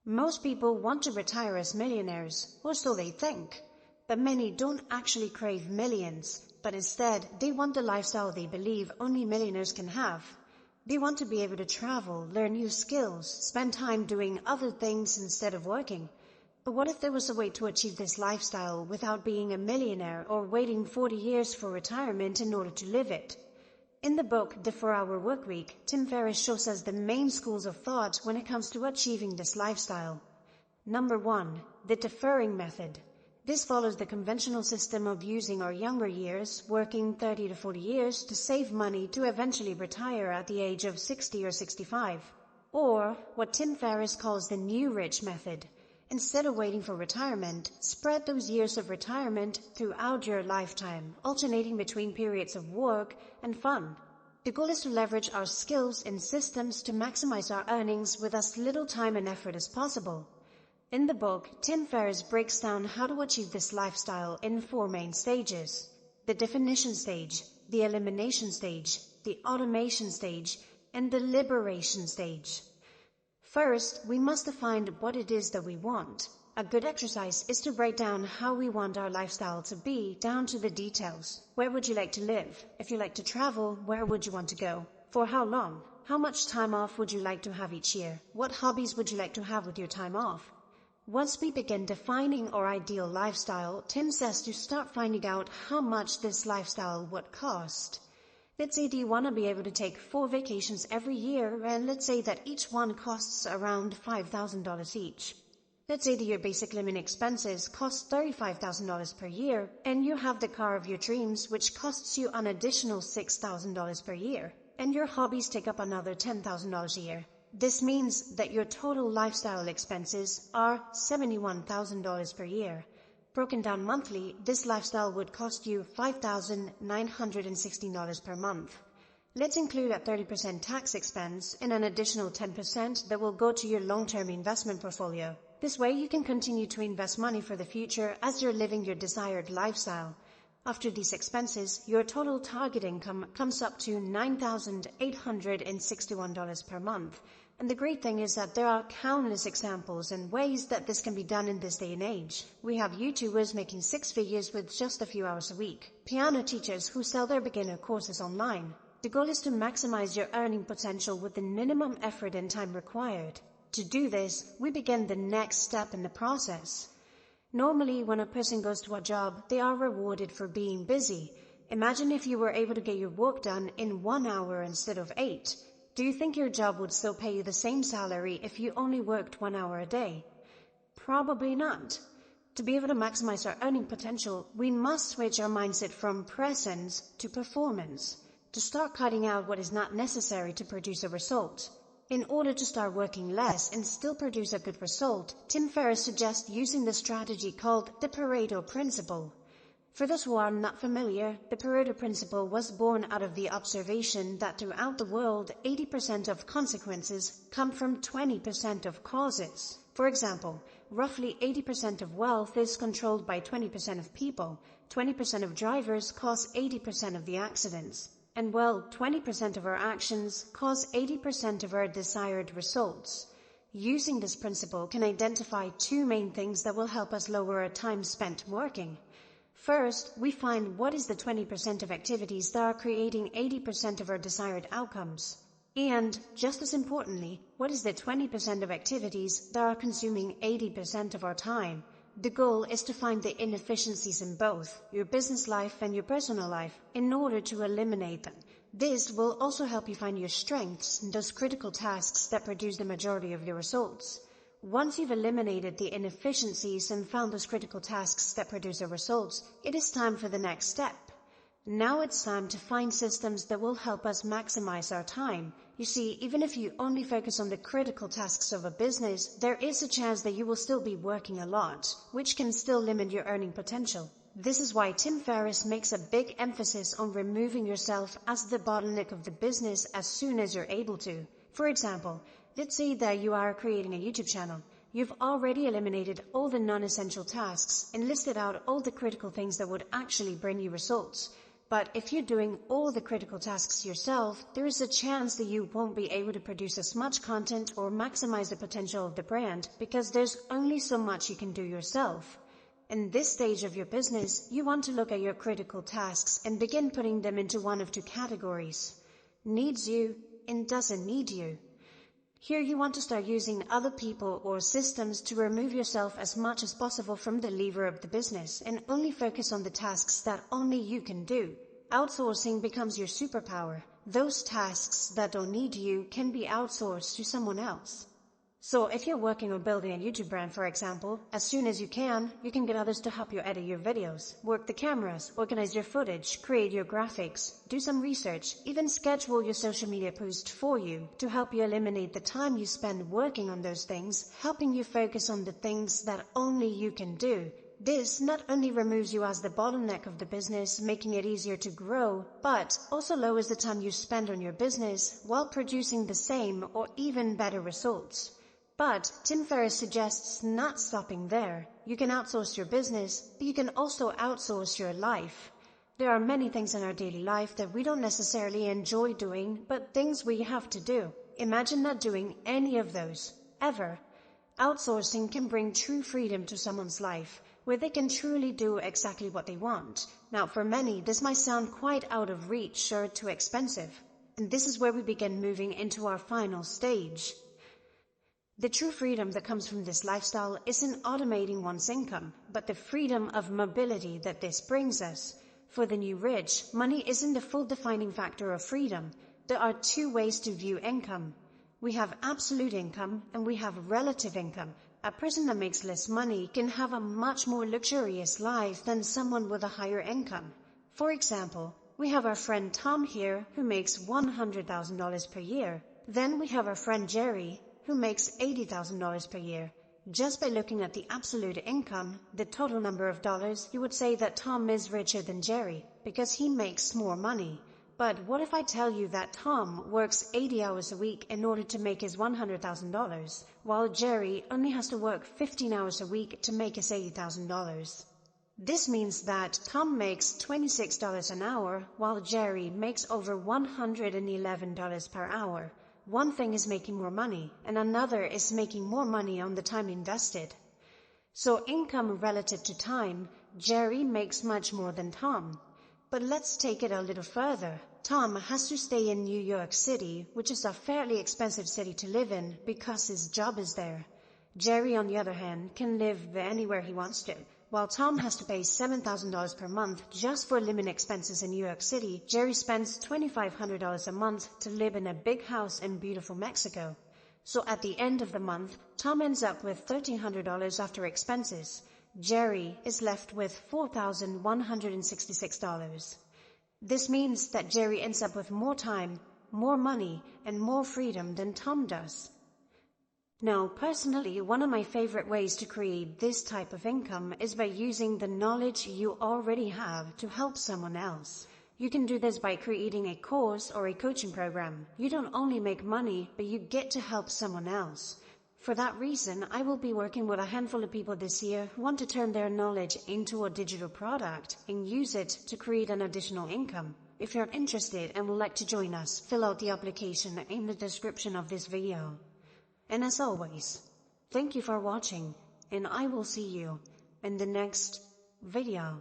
Most people want to retire as millionaires, or so they think. But many don't actually crave millions, but instead they want the lifestyle they believe only millionaires can have. They want to be able to travel, learn new skills, spend time doing other things instead of working. But what if there was a way to achieve this lifestyle without being a millionaire or waiting 40 years for retirement in order to live it? In the book, The 4-Hour Workweek, Tim Ferriss shows us the main schools of thought when it comes to achieving this lifestyle. Number 1. The deferring method. This follows the conventional system of using our younger years, working 30 to 40 years, to save money to eventually retire at the age of 60 or 65. Or, what Tim Ferriss calls the new rich method. Instead of waiting for retirement, spread those years of retirement throughout your lifetime, alternating between periods of work and fun. The goal is to leverage our skills and systems to maximize our earnings with as little time and effort as possible. In the book, Tim Ferriss breaks down how to achieve this lifestyle in 4 main stages: the definition stage, the elimination stage, the automation stage, and the liberation stage. First, we must define what it is that we want. A good exercise is to write down how we want our lifestyle to be, down to the details. Where would you like to live? If you like to travel, where would you want to go? For how long? How much time off would you like to have each year? What hobbies would you like to have with your time off? Once we begin defining our ideal lifestyle, Tim says to start finding out how much this lifestyle would cost. Let's say you want to be able to take 4 vacations every year, and let's say that each one costs around $5,000 each. Let's say that your basic living expenses cost $35,000 per year, and you have the car of your dreams, which costs you an additional $6,000 per year, and your hobbies take up another $10,000 a year. This means that your total lifestyle expenses are $71,000 per year. Broken down monthly, this lifestyle would cost you $5,916 per month. Let's include a 30% tax expense and an additional 10% that will go to your long-term investment portfolio. This way you can continue to invest money for the future as you're living your desired lifestyle. After these expenses, your total target income comes up to $9,861 per month. And the great thing is that there are countless examples and ways that this can be done in this day and age. We have YouTubers making 6 figures with just a few hours a week, piano teachers who sell their beginner courses online. The goal is to maximize your earning potential with the minimum effort and time required. To do this, we begin the next step in the process. Normally, when a person goes to a job, they are rewarded for being busy. Imagine if you were able to get your work done in 1 hour instead of 8. Do you think your job would still pay you the same salary if you only worked 1 hour a day? Probably not. To be able to maximize our earning potential, we must switch our mindset from presence to performance, to start cutting out what is not necessary to produce a result. In order to start working less and still produce a good result, Tim Ferriss suggests using the strategy called the Pareto Principle. For those who are not familiar, the Pareto Principle was born out of the observation that throughout the world, 80% of consequences come from 20% of causes. For example, roughly 80% of wealth is controlled by 20% of people, 20% of drivers cause 80% of the accidents, and 20% of our actions cause 80% of our desired results. Using this principle can identify 2 main things that will help us lower our time spent working. First, we find what is the 20% of activities that are creating 80% of our desired outcomes. And, just as importantly, what is the 20% of activities that are consuming 80% of our time? The goal is to find the inefficiencies in both your business life and your personal life in order to eliminate them. This will also help you find your strengths in those critical tasks that produce the majority of your results. Once you've eliminated the inefficiencies and found those critical tasks that produce the results, it is time for the next step. Now it's time to find systems that will help us maximize our time. You see, even if you only focus on the critical tasks of a business, there is a chance that you will still be working a lot, which can still limit your earning potential. This is why Tim Ferriss makes a big emphasis on removing yourself as the bottleneck of the business as soon as you're able to. For example, let's say that you are creating a YouTube channel. You've already eliminated all the non-essential tasks and listed out all the critical things that would actually bring you results. But if you're doing all the critical tasks yourself, there is a chance that you won't be able to produce as much content or maximize the potential of the brand because there's only so much you can do yourself. In this stage of your business, you want to look at your critical tasks and begin putting them into one of two categories: needs you and doesn't need you. Here you want to start using other people or systems to remove yourself as much as possible from the lever of the business and only focus on the tasks that only you can do. Outsourcing becomes your superpower. Those tasks that don't need you can be outsourced to someone else. So if you're working on building a YouTube brand, for example, as soon as you can get others to help you edit your videos, work the cameras, organize your footage, create your graphics, do some research, even schedule your social media post for you to help you eliminate the time you spend working on those things, helping you focus on the things that only you can do. This not only removes you as the bottleneck of the business, making it easier to grow, but also lowers the time you spend on your business while producing the same or even better results. But Tim Ferriss suggests not stopping there. You can outsource your business, but you can also outsource your life. There are many things in our daily life that we don't necessarily enjoy doing, but things we have to do. Imagine not doing any of those, ever. Outsourcing can bring true freedom to someone's life, where they can truly do exactly what they want. Now, for many, this might sound quite out of reach or too expensive. And this is where we begin moving into our final stage. The true freedom that comes from this lifestyle isn't automating one's income, but the freedom of mobility that this brings us. For the new rich, money isn't the full defining factor of freedom. There are two ways to view income. We have absolute income and we have relative income. A person that makes less money can have a much more luxurious life than someone with a higher income. For example, we have our friend Tom here who makes $100,000 per year. Then we have our friend Jerry who makes $80,000 per year. Just by looking at the absolute income, the total number of dollars, you would say that Tom is richer than Jerry because he makes more money. But what if I tell you that Tom works 80 hours a week in order to make his $100,000, while Jerry only has to work 15 hours a week to make his $80,000? This means that Tom makes $26 an hour, while Jerry makes over $111 per hour. One thing is making more money, and another is making more money on the time invested. So income relative to time, Jerry makes much more than Tom. But let's take it a little further. Tom has to stay in New York City, which is a fairly expensive city to live in because his job is there. Jerry, on the other hand, can live anywhere he wants to. While Tom has to pay $7,000 per month just for living expenses in New York City, Jerry spends $2,500 a month to live in a big house in beautiful Mexico. So at the end of the month, Tom ends up with $1,300 after expenses. Jerry is left with $4,166. This means that Jerry ends up with more time, more money, and more freedom than Tom does. Now, personally, one of my favorite ways to create this type of income is by using the knowledge you already have to help someone else. You can do this by creating a course or a coaching program. You don't only make money, but you get to help someone else. For that reason, I will be working with a handful of people this year who want to turn their knowledge into a digital product and use it to create an additional income. If you're interested and would like to join us, fill out the application in the description of this video. And as always, thank you for watching, and I will see you in the next video.